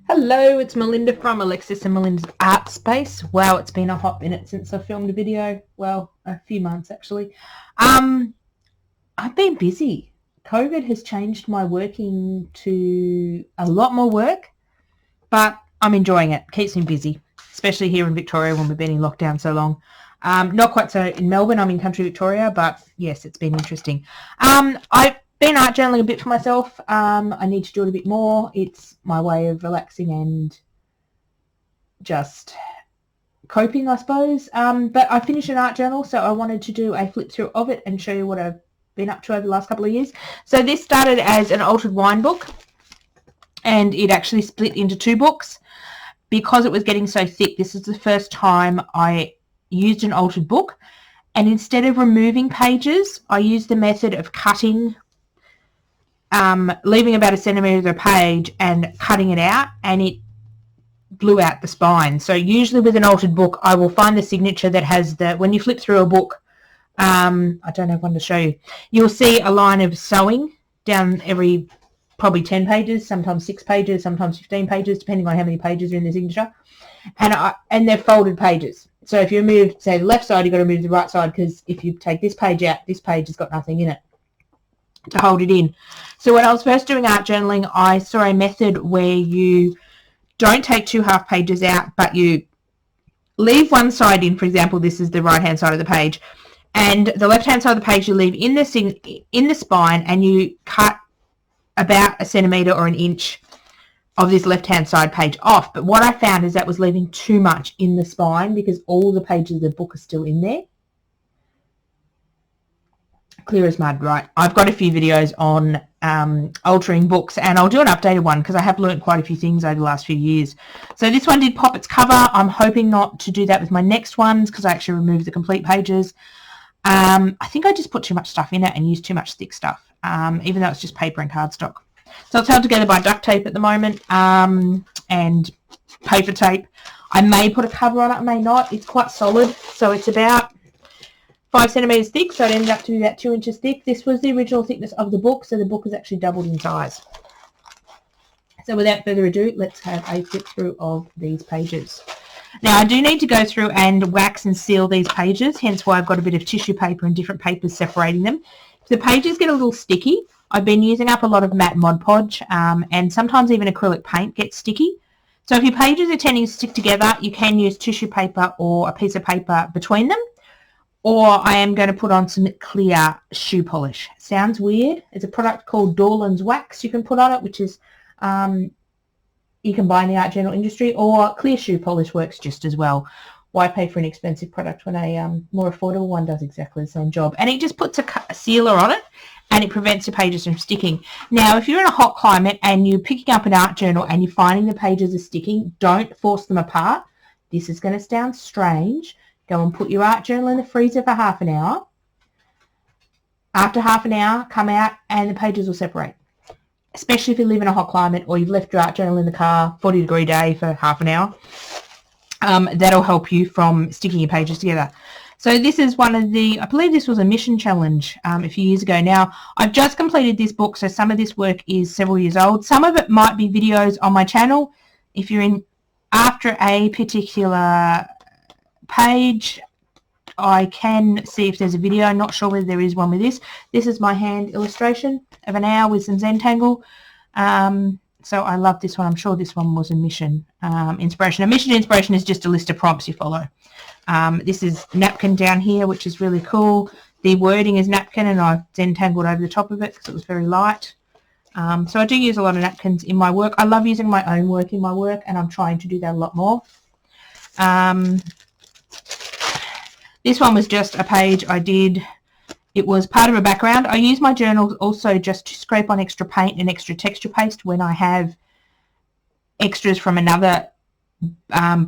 Hello, it's Melinda from Alexis and Melinda's Art Space. Wow, it's been a hot minute since I filmed a video. Well, a few months actually. I've been busy. COVID has changed my working to a lot more work, but I'm enjoying it. Keeps me busy, especially here in Victoria when we've been in lockdown so long. Not quite so in Melbourne. I'm in country Victoria, but yes, it's been interesting. I've been art journaling a bit for myself. I need to do it a bit more. It's my way of relaxing and just coping, I suppose. But I finished an art journal, so I wanted to do a flip through of it and show you what I've been up to over the last couple of years. So this started as an altered wine book, and it actually split into two books because it was getting so thick. This is the first time I used an altered book, and instead of removing pages, I used the method of cutting, leaving about a centimetre of a page and cutting it out, and it blew out the spine. So usually with an altered book, I will find the signature that has the, when you flip through a book, I don't have one to show you, you'll see a line of sewing down every probably 10 pages, sometimes 6 pages, sometimes 15 pages, depending on how many pages are in the signature. And they're folded pages. So if you remove, say, the left side, you've got to move the right side, because if you take this page out, this page has got nothing in it to hold it in. So when I was first doing art journaling, I saw a method where you don't take 2 half pages out, but you leave one side in. For example, this is the right hand side of the page, and the left hand side of the page you leave in the spine, and you cut about a centimetre or an inch of this left hand side page off. But what I found is that was leaving too much in the spine, because all the pages of the book are still in there. Clear as mud, right? I've got a few videos on altering books, and I'll do an updated one because I have learnt quite a few things over the last few years. So this one did pop its cover. I'm hoping not to do that with my next ones, because I actually removed the complete pages. I think I just put too much stuff in it and used too much thick stuff, even though it's just paper and cardstock. So it's held together by duct tape at the moment, and paper tape. I may put a cover on it, I may not. It's quite solid, so it's about 5 centimetres thick, so it ended up to be about 2 inches thick. This was the original thickness of the book, so the book has actually doubled in size. So without further ado, let's have a flip through of these pages. Now I do need to go through and wax and seal these pages, hence why I've got a bit of tissue paper and different papers separating them. If the pages get a little sticky, I've been using up a lot of matte Mod Podge, and sometimes even acrylic paint gets sticky. So if your pages are tending to stick together, you can use tissue paper or a piece of paper between them. Or I am going to put on some clear shoe polish. Sounds weird. It's a product called Dorland's Wax you can put on it, which is you can buy in the art journal industry, or clear shoe polish works just as well. Why pay for an expensive product when a more affordable one does exactly the same job? And it just puts a sealer on it, and it prevents your pages from sticking. Now, if you're in a hot climate and you're picking up an art journal and you're finding the pages are sticking, don't force them apart. This is going to sound strange. Go and put your art journal in the freezer for half an hour. After half an hour, come out and the pages will separate. Especially if you live in a hot climate, or you've left your art journal in the car, 40-degree day for half an hour. That'll help you from sticking your pages together. So this is one of the, I believe this was a mission challenge a few years ago. Now, I've just completed this book, so some of this work is several years old. Some of it might be videos on my channel. If you're in after a particular page, I can see if there's a video. I'm not sure whether there is one with this. This is my hand illustration of an owl with some Zentangle. So I love this one. I'm sure this one was a mission inspiration. A mission inspiration is just a list of prompts you follow. This is napkin down here, which is really cool. The wording is napkin, and I've Zentangled over the top of it because it was very light. So I do use a lot of napkins in my work. I love using my own work in my work, and I'm trying to do that a lot more. This one was just a page I did. It was part of a background. I use my journals also just to scrape on extra paint and extra texture paste when I have extras from another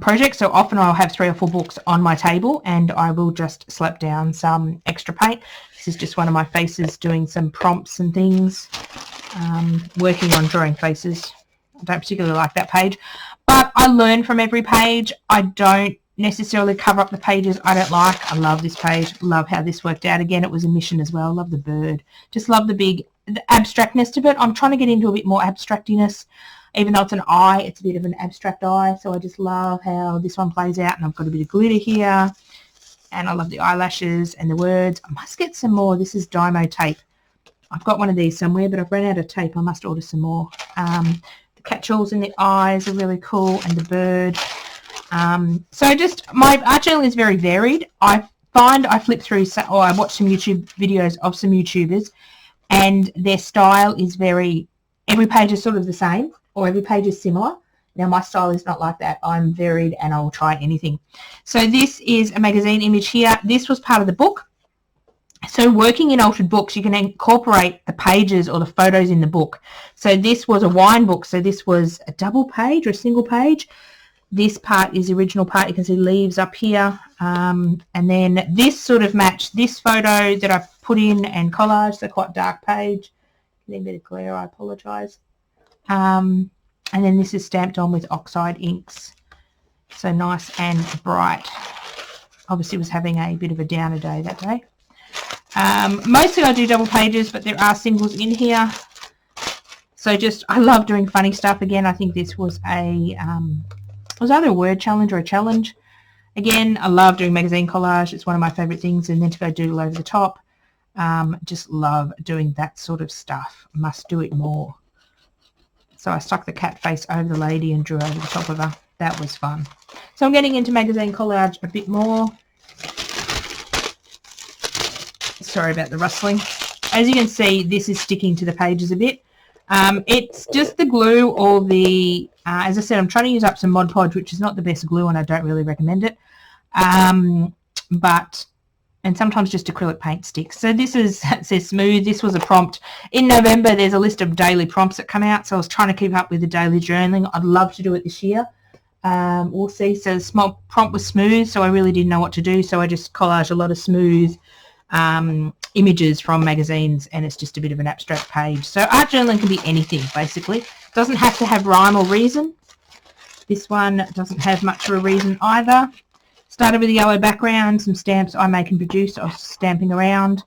project. So often I'll have 3 or 4 books on my table, and I will just slap down some extra paint. This is just one of my faces doing some prompts and things, working on drawing faces. I don't particularly like that page, but I learn from every page. I don't necessarily cover up the pages I don't like. I love this page. Love how this worked out. Again, it was a mission as well. Love the bird. Just love the big the abstractness of it. I'm trying to get into a bit more abstractiness. Even though it's an eye, it's a bit of an abstract eye. So I just love how this one plays out. And I've got a bit of glitter here. And I love the eyelashes and the words. I must get some more. This is Dymo tape. I've got one of these somewhere, but I've run out of tape. I must order some more. The catch-alls in the eyes are really cool, and the bird. So just, my art journal is very varied. I find I flip through, or I watch some YouTube videos of some YouTubers, and their style is very, every page is sort of the same, or every page is similar. Now, my style is not like that. I'm varied, and I will try anything. So this is a magazine image here. This was part of the book. So working in altered books, you can incorporate the pages or the photos in the book. So this was a wine book. So this was a double page or a single page. This part is the original part. You can see leaves up here. And then this sort of matched this photo that I put in and collaged. So quite dark page. Getting a bit of glare, I apologise. And then this is stamped on with oxide inks. So nice and bright. Obviously was having a bit of a downer day that day. Mostly I do double pages, but there are singles in here. So just, I love doing funny stuff. Again, I think this was a, was either a word challenge or a challenge. Again, I love doing magazine collage. It's one of my favourite things. And then to go doodle over the top. Just love doing that sort of stuff. Must do it more. So I stuck the cat face over the lady and drew over the top of her. That was fun. So I'm getting into magazine collage a bit more. Sorry about the rustling. As you can see, this is sticking to the pages a bit. It's just the glue or the, as I said, I'm trying to use up some Mod Podge, which is not the best glue, and I don't really recommend it. And sometimes just acrylic paint sticks. So this is, it says smooth. This was a prompt. In November, there's a list of daily prompts that come out. So I was trying to keep up with the daily journaling. I'd love to do it this year. We'll see. So the small prompt was smooth, so I really didn't know what to do. So I just collaged a lot of smooth images from magazines, and it's just a bit of an abstract page. So art journaling can be anything, basically. It doesn't have to have rhyme or reason. This one doesn't have much of a reason either. Started with a yellow background, some stamps I make and produce. I was stamping around.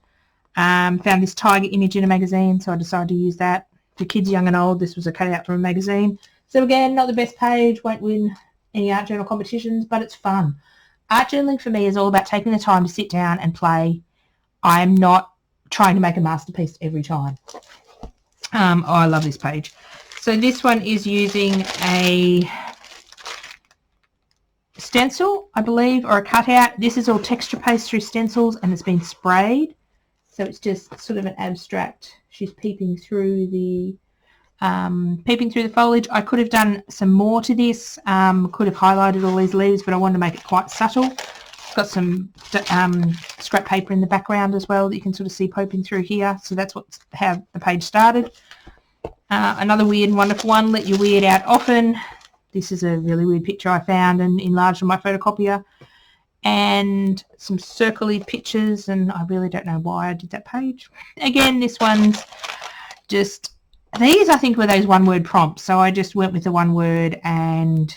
Found this tiger image in a magazine, so I decided to use that. For kids young and old, this was a cutout from a magazine. So again, not the best page, won't win any art journal competitions, but it's fun. Art journaling for me is all about taking the time to sit down and play. I'm not trying to make a masterpiece every time. Oh, I love this page. So this one is using a stencil, I believe, or a cutout. This is all texture paste through stencils, and it's been sprayed. So it's just sort of an abstract. She's peeping through the foliage. I could have done some more to this. Could have highlighted all these leaves, but I wanted to make it quite subtle. Got some scrap paper in the background as well that you can sort of see poking through here. So that's how the page started. Another weird and wonderful one, let your weird out often. This is a really weird picture I found and enlarged on my photocopier. And some circly pictures, and I really don't know why I did that page. Again, this one's just, these I think were those one-word prompts. So I just went with the one word, and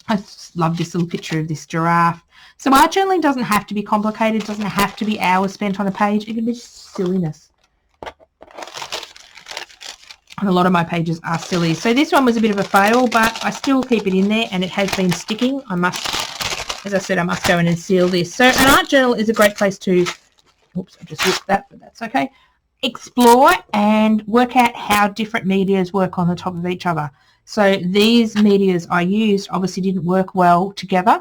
I just love this little picture of this giraffe. So art journaling doesn't have to be complicated, doesn't have to be hours spent on a page. It can be just silliness. And a lot of my pages are silly. So this one was a bit of a fail, but I still keep it in there, and it has been sticking. I must, as I said, I must go in and seal this. So an art journal is a great place to, oops, I just whipped that, but that's okay, explore and work out how different medias work on the top of each other. So these medias I used obviously didn't work well together.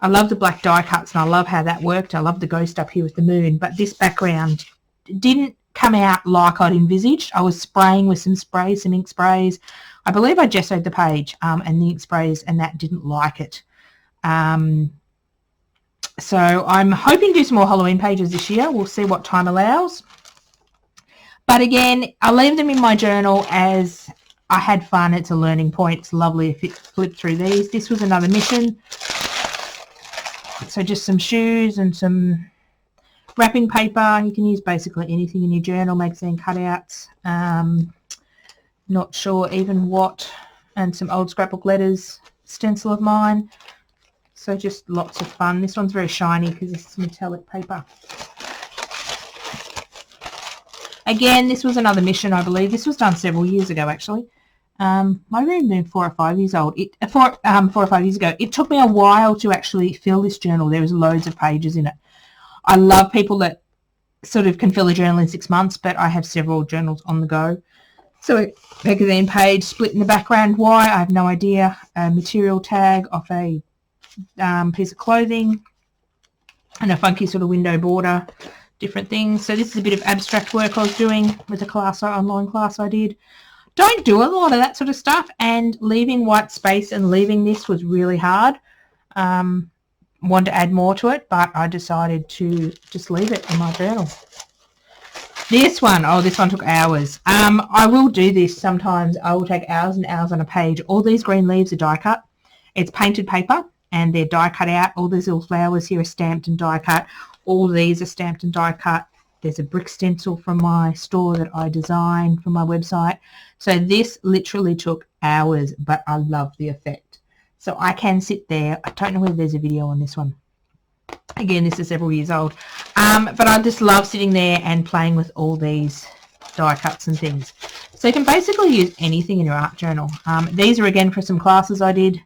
I love the black die cuts, and I love how that worked. I love the ghost up here with the moon, but this background didn't come out like I'd envisaged. I was spraying with some sprays, some ink sprays. I believe I gessoed the page and the ink sprays, and that didn't like it. So I'm hoping to do some more Halloween pages this year. We'll see what time allows. But again, I'll leave them in my journal as I had fun. It's a learning point. It's lovely if it flipped through these. This was another mission. So just some shoes and some wrapping paper. You can use basically anything in your journal, magazine cutouts. Not sure even what, and some old scrapbook letters, stencil of mine. So just lots of fun. This one's very shiny because it's metallic paper. Again, this was another mission, I believe. This was done several years ago, actually. Might have even been 4 or 5 years old. 4 or 5 years ago. It took me a while to actually fill this journal. There was loads of pages in it. I love people that sort of can fill a journal in 6 months, but I have several journals on the go. So magazine page split in the background. Why? I have no idea. A material tag off a piece of clothing and a funky sort of window border, different things. So this is a bit of abstract work I was doing with a online class I did. Don't do a lot of that sort of stuff, and leaving white space and leaving this was really hard. Wanted to add more to it, but I decided to just leave it in my journal. This one, oh, this one took hours. I will do this sometimes. I will take hours and hours on a page. All these green leaves are die cut. It's painted paper and they're die cut out. All these little flowers here are stamped and die cut. All these are stamped and die cut. There's a brick stencil from my store that I designed for my website. So this literally took hours, but I love the effect. So I can sit there. I don't know whether there's a video on this one. Again, this is several years old. But I just love sitting there and playing with all these die cuts and things. So you can basically use anything in your art journal. These are again for some classes I did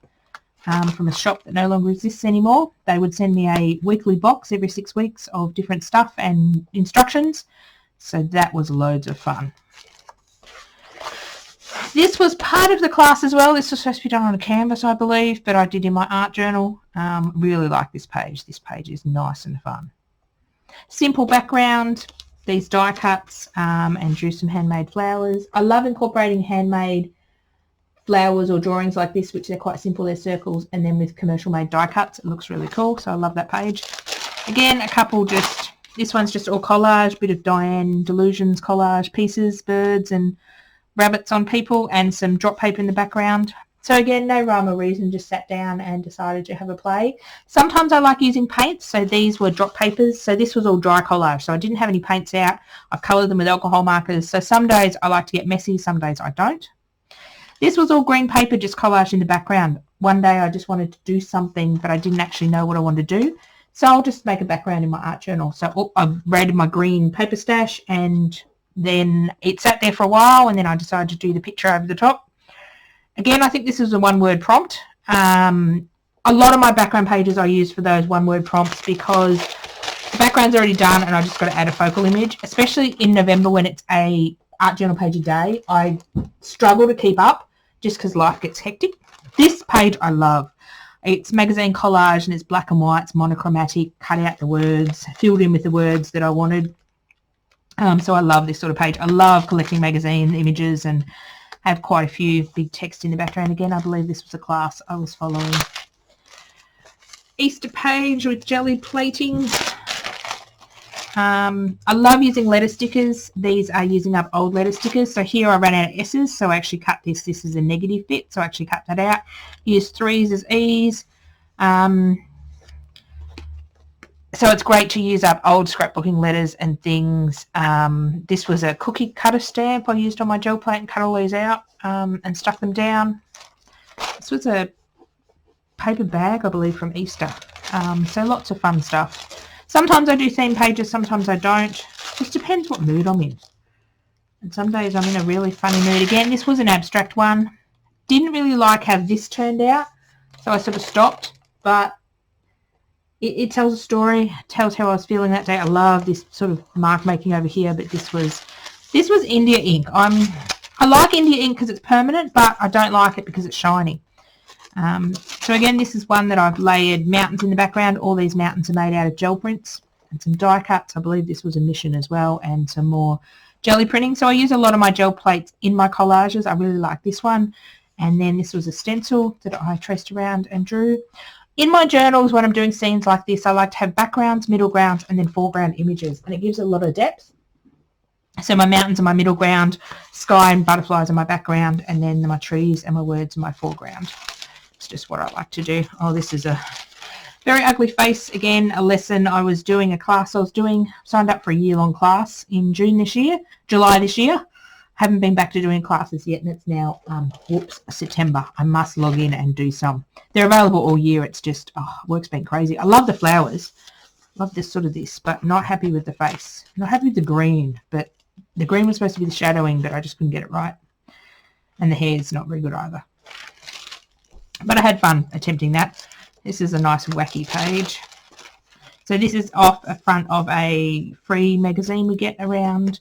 from a shop that no longer exists anymore. They would send me a weekly box every 6 weeks of different stuff and instructions. So that was loads of fun. This was part of the class as well. This was supposed to be done on a canvas, I believe, but I did in my art journal. Really like this page. This page is nice and fun. Simple background, these die cuts, and drew some handmade flowers. I love incorporating handmade flowers or drawings like this, which they're quite simple, they're circles, and then with commercial made die cuts. It looks really cool, so I love that page. Again, a couple just, this one's just all collage, bit of Diane Delusions collage pieces, birds and rabbits on people, and some drop paper in the background. So again, no rhyme or reason, just sat down and decided to have a play. Sometimes I like using paints, so these were drop papers. So this was all dry collage, so I didn't have any paints out. I've coloured them with alcohol markers. So some days I like to get messy, some days I don't. This was all green paper, just collage in the background. One day I just wanted to do something, but I didn't actually know what I wanted to do. So I'll just make a background in my art journal. So I raided my green paper stash, and then it sat there for a while, and then I decided to do the picture over the top. Again, I think this is a one-word prompt. A lot of my background pages I use for those one-word prompts because the background's already done and I just got to add a focal image, especially in November when it's a art journal page a day. I struggle to keep up just because life gets hectic. This page I love. It's magazine collage and it's black and white, it's monochromatic, cut out the words, filled in with the words that I wanted. So I love this sort of page. I love collecting magazine images and have quite a few big text in the background. Again, I believe this was a class I was following. Easter page with jelly plating. I love using letter stickers. These are using up old letter stickers. So here I ran out of S's, so I actually cut this. This is a negative bit, so I actually cut that out. Use 3s as E's. So it's great to use up old scrapbooking letters and things. This was a cookie cutter stamp I used on my gel plate and cut all these out and stuck them down. This was a paper bag, I believe, from Easter. So lots of fun stuff. Sometimes I do theme pages, sometimes I don't. Just depends what mood I'm in. And some days I'm in a really funny mood. Again, this was an abstract one. Didn't really like how this turned out, so I sort of stopped. But it tells a story, tells how I was feeling that day. I love this sort of mark making over here, but this was India ink. I like India ink because it's permanent, but I don't like it because it's shiny. So again, this is one that I've layered mountains in the background. All these mountains are made out of gel prints and some die cuts. I believe this was a mission as well, and some more jelly printing. So I use a lot of my gel plates in my collages. I really like this one. And then this was a stencil that I traced around and drew. In my journals, when I'm doing scenes like this, I like to have backgrounds, middle grounds, and then foreground images, and it gives a lot of depth. So my mountains are my middle ground, sky and butterflies are my background, and then my trees and my words are my foreground. It's just what I like to do. Oh, this is a very ugly face. Again, a lesson I was doing, a class I was doing. Signed up for a year-long class in July this year. Haven't been back to doing classes yet, and it's now, September. I must log in and do some. They're available all year. It's just, work's been crazy. I love the flowers. Love this, but not happy with the face. Not happy with the green, but The green was supposed to be the shadowing, but I just couldn't get it right. And the hair's not very good either. But I had fun attempting that. This is a nice wacky page. So this is off the front of a free magazine we get around.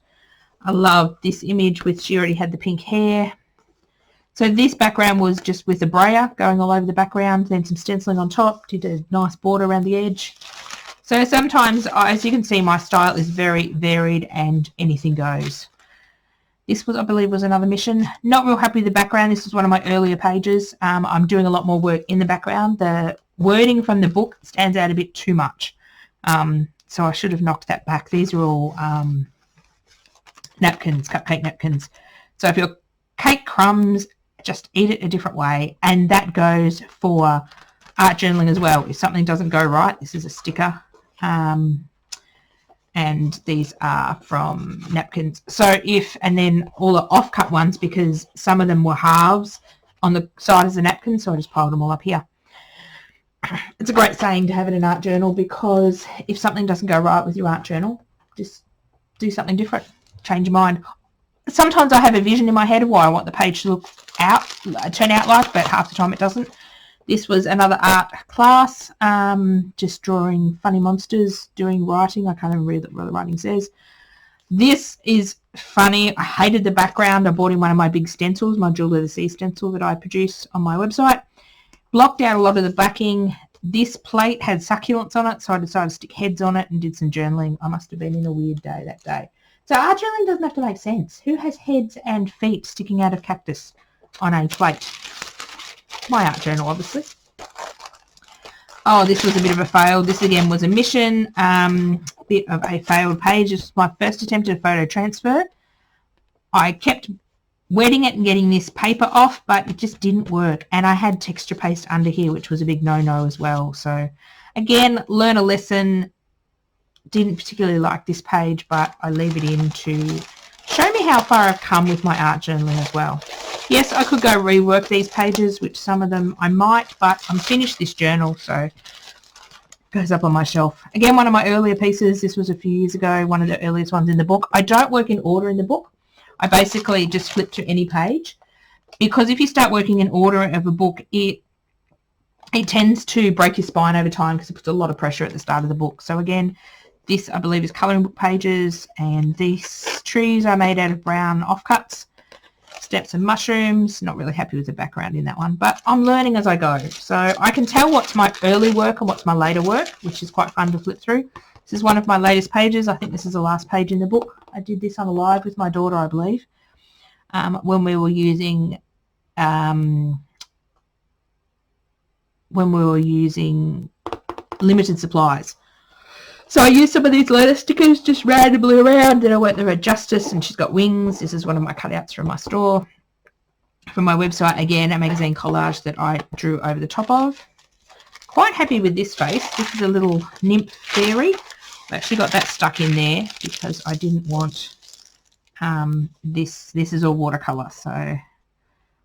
I love this image with she already had the pink hair. So this background was just with the brayer going all over the background, then some stenciling on top, did a nice border around the edge. So sometimes, as you can see, my style is very varied and anything goes. This was, I believe, was another mission. Not real happy with the background. This was one of my earlier pages. I'm doing a lot more work in the background. The wording from the book stands out a bit too much. So I should have knocked that back. These are all napkins, cupcake napkins. So if your cake crumbs, just eat it a different way. And that goes for art journaling as well. If something doesn't go right, this is a sticker. And these are from napkins. So and then all the off-cut ones, because some of them were halves on the side of the napkin, so I just piled them all up here. It's a great saying to have in an art journal, because if something doesn't go right with your art journal, just do something different, change your mind. Sometimes I have a vision in my head of what I want the page to turn out like, but half the time it doesn't. This was another art class, just drawing funny monsters, doing writing. I can't even read what the writing says. This is funny. I hated the background. I bought in one of my big stencils, my Jewel of the Sea stencil that I produce on my website. Blocked out a lot of the backing. This plate had succulents on it, so I decided to stick heads on it and did some journaling. I must have been in a weird day that day. So art journaling doesn't have to make sense. Who has heads and feet sticking out of cactus on a plate? My art journal, obviously. Oh, this was a bit of a fail. This again was a mission, bit of a failed page. This was my first attempt at a photo transfer. I kept wetting it and getting this paper off, but it just didn't work. And I had texture paste under here, which was a big no-no as well. So again, learn a lesson. Didn't particularly like this page, but I leave it in to show me how far I've come with my art journaling as well. Yes, I could go rework these pages, which some of them I might, but I'm finished this journal, so it goes up on my shelf. Again, one of my earlier pieces, this was a few years ago, one of the earliest ones in the book. I don't work in order in the book. I basically just flip to any page, because if you start working in order of a book, it tends to break your spine over time, because it puts a lot of pressure at the start of the book. So again, this I believe is colouring book pages, and these trees are made out of brown offcuts. Steps and mushrooms. Not really happy with the background in that one, but I'm learning as I go. So I can tell what's my early work and what's my later work, which is quite fun to flip through. This is one of my latest pages. I think this is the last page in the book. I did this on a live with my daughter, I believe, when we were using limited supplies. So I used some of these letter stickers just randomly around. Then I went there at Justice, and she's got wings. This is one of my cutouts from my store. From my website, again, a magazine collage that I drew over the top of. Quite happy with this face. This is a little nymph fairy. I actually got that stuck in there because I didn't want this. This is all watercolour. So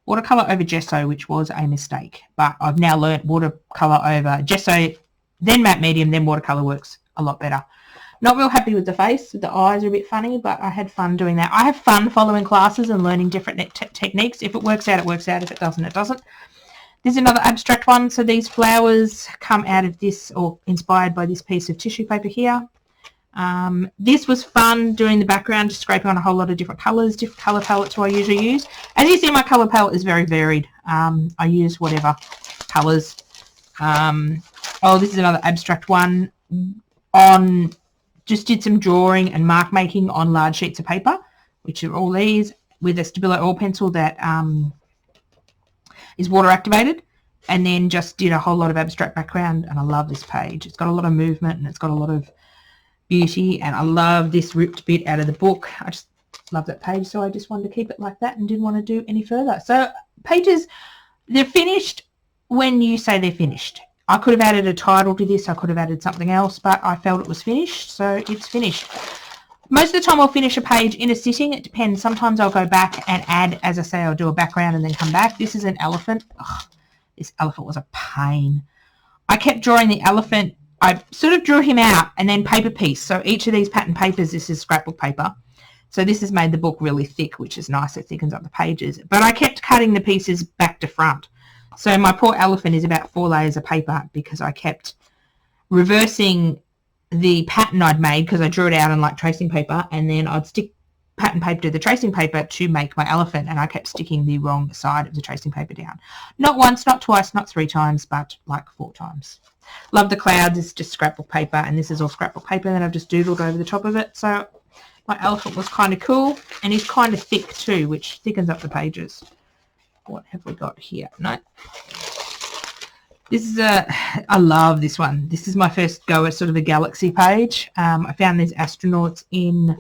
watercolour over gesso, which was a mistake. But I've now learnt watercolour over gesso, then matte medium, then watercolour works a lot better. Not real happy with the face. The eyes are a bit funny, but I had fun doing that. I have fun following classes and learning different techniques. If it works out, it works out. If it doesn't, it doesn't. There's another abstract one. So these flowers come out of this, or inspired by this piece of tissue paper here. This was fun doing the background, just scraping on a whole lot of different colours, different colour palettes I usually use. As you see, my colour palette is very varied. I use whatever colours. Oh, this is another abstract one. Just did some drawing and mark making on large sheets of paper, which are all these, with a Stabilo oil pencil that is water activated, and then just did a whole lot of abstract background. And I love this page. It's got a lot of movement and it's got a lot of beauty, and I love this ripped bit out of the book. I just love that page, so I just wanted to keep it like that and didn't want to do any further. So pages, they're finished when you say they're finished. I could have added a title to this, I could have added something else, but I felt it was finished, so it's finished. Most of the time I'll finish a page in a sitting. It depends. Sometimes I'll go back and add, as I say, I'll do a background and then come back. This is an elephant. Ugh, this elephant was a pain. I kept drawing the elephant. I sort of drew him out and then paper piece. So each of these pattern papers, this is scrapbook paper. So this has made the book really thick, which is nice. It thickens up the pages. But I kept cutting the pieces back to front. So my poor elephant is about 4 layers of paper because I kept reversing the pattern I'd made because I drew it out on like tracing paper, and then I'd stick pattern paper to the tracing paper to make my elephant, and I kept sticking the wrong side of the tracing paper down. Not once, not twice, not 3 times, but like 4 times. Love the clouds. It's just scrapbook paper, and this is all scrapbook paper, and I've just doodled over the top of it. So my elephant was kind of cool, and he's kind of thick too, which thickens up the pages. What have we got here? No. This is I love this one. This is my first go at sort of a galaxy page. I found these astronauts in,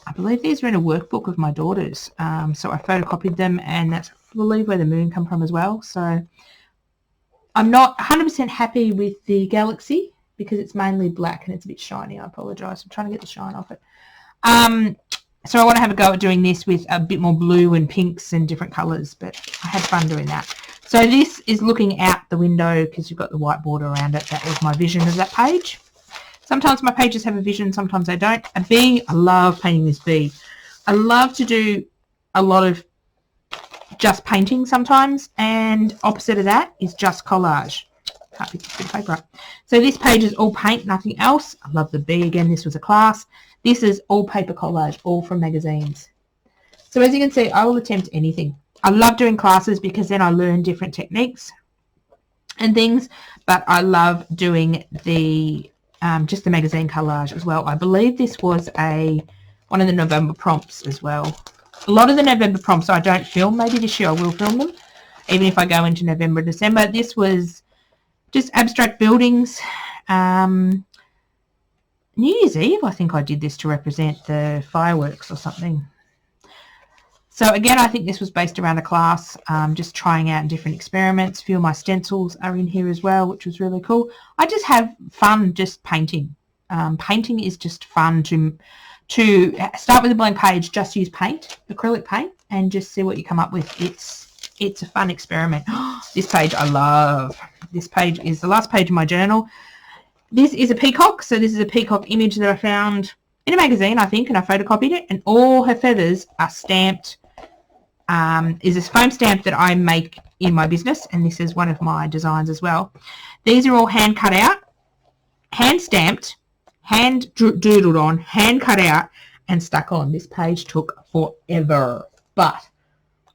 I believe these are in a workbook of my daughter's. So I photocopied them, and that's, I believe, where the moon come from as well. So I'm not 100% happy with the galaxy because it's mainly black and it's a bit shiny. I apologise. I'm trying to get the shine off it. So I want to have a go at doing this with a bit more blue and pinks and different colours, but I had fun doing that. So this is looking out the window because you've got the white border around it. That was my vision of that page. Sometimes my pages have a vision, sometimes they don't. A bee, I love painting this bee. I love to do a lot of just painting sometimes, and opposite of that is just collage. Can't pick this bit of paper up. So this page is all paint, nothing else. I love the bee again. This was a class. This is all paper collage, all from magazines. So as you can see, I will attempt anything. I love doing classes because then I learn different techniques and things, but I love doing the just the magazine collage as well. I believe this was one of the November prompts as well. A lot of the November prompts I don't film. Maybe this year I will film them, even if I go into November, December. This was just abstract buildings. New Year's Eve, I think I did this to represent the fireworks or something. So again, I think this was based around a class, just trying out different experiments. A few of my stencils are in here as well, which was really cool. I just have fun just painting. Painting is just fun to start with a blank page, just use paint, acrylic paint, and just see what you come up with. It's a fun experiment. This page I love. This page is the last page of my journal. This is a peacock. So this is a peacock image that I found in a magazine, I think, and I photocopied it, and all her feathers are stamped. Is this foam stamp that I make in my business, and this is one of my designs as well. These are all hand cut out, hand stamped, hand doodled on, hand cut out, and stuck on. This page took forever, but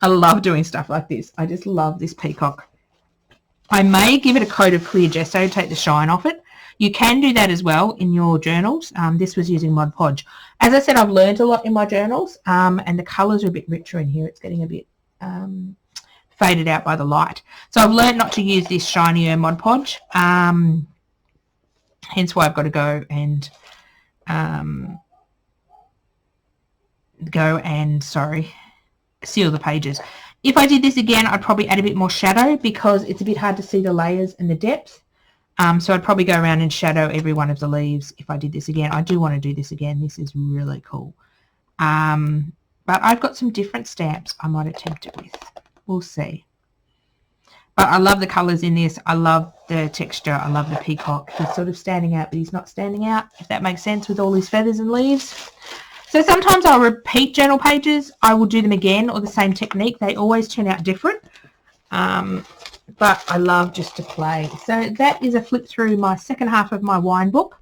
I love doing stuff like this. I just love this peacock. I may give it a coat of clear gesso, take the shine off it. You can do that as well in your journals. This was using Mod Podge. As I said, I've learned a lot in my journals, and the colours are a bit richer in here. It's getting a bit faded out by the light. So I've learned not to use this shinier Mod Podge. Hence why I've got to go and seal the pages. If I did this again, I'd probably add a bit more shadow because it's a bit hard to see the layers and the depth. So I'd probably go around and shadow every one of the leaves if I did this again. I do want to do this again. This is really cool. But I've got some different stamps I might attempt it with. We'll see. But I love the colours in this. I love the texture. I love the peacock. He's sort of standing out, but he's not standing out, if that makes sense, with all his feathers and leaves. So sometimes I'll repeat journal pages. I will do them again, or the same technique. They always turn out different. But I love just to play. So that is a flip through my second half of my wine book.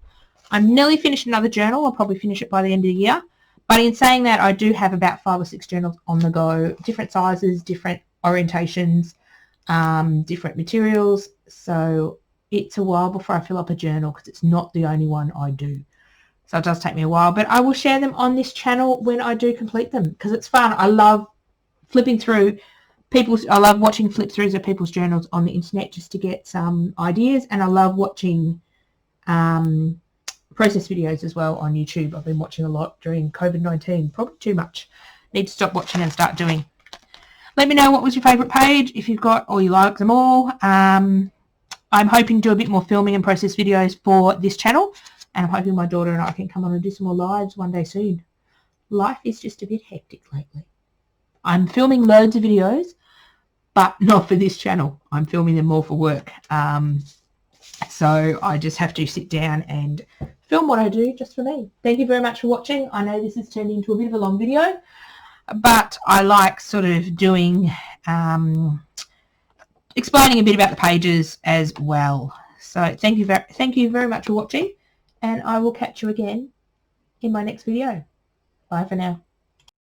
I'm nearly finished another journal. I'll probably finish it by the end of the year. But in saying that, I do have about 5 or 6 journals on the go, different sizes, different orientations, different materials. So it's a while before I fill up a journal because it's not the only one I do. So it does take me a while, but I will share them on this channel when I do complete them because it's fun. I love flipping through I love watching flip throughs of people's journals on the internet just to get some ideas, and I love watching process videos as well on YouTube. I've been watching a lot during COVID-19, probably too much. Need to stop watching and start doing. Let me know what was your favourite page, if you've got or you like them all. I'm hoping to do a bit more filming and process videos for this channel, and I'm hoping my daughter and I can come on and do some more lives one day soon. Life is just a bit hectic lately. I'm filming loads of videos, but not for this channel. I'm filming them more for work. So I just have to sit down and film what I do just for me. Thank you very much for watching. I know this has turned into a bit of a long video, but I like sort of doing, explaining a bit about the pages as well. So thank you very much for watching, and I will catch you again in my next video. Bye for now.